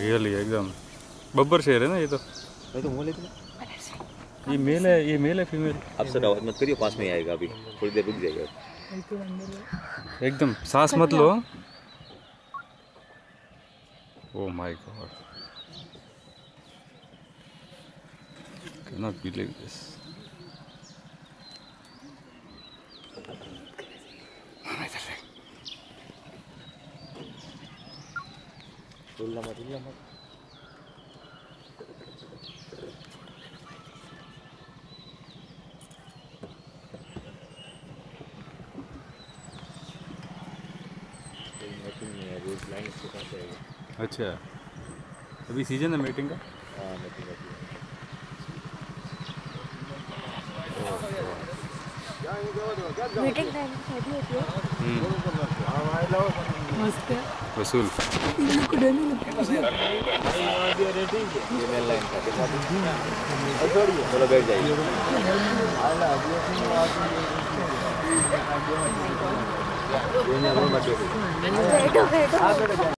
Really एकदम बब्बर शेर है ना ये तो। तो मुँह लेते ये मेल है फीमेल। अब सर आवाज मत करिए, पास में ही आएगा, अभी थोड़ी देर रुक जाएगा। एकदम सांस मत लो। Oh my god, cannot believe this. रुल्ला मत। अच्छा, अभी सीजन है मीटिंग का। मीटिंग टाइम शादी होती है। मस्त है। वसूल चलो बैठ जाइए। बैठो बैठो।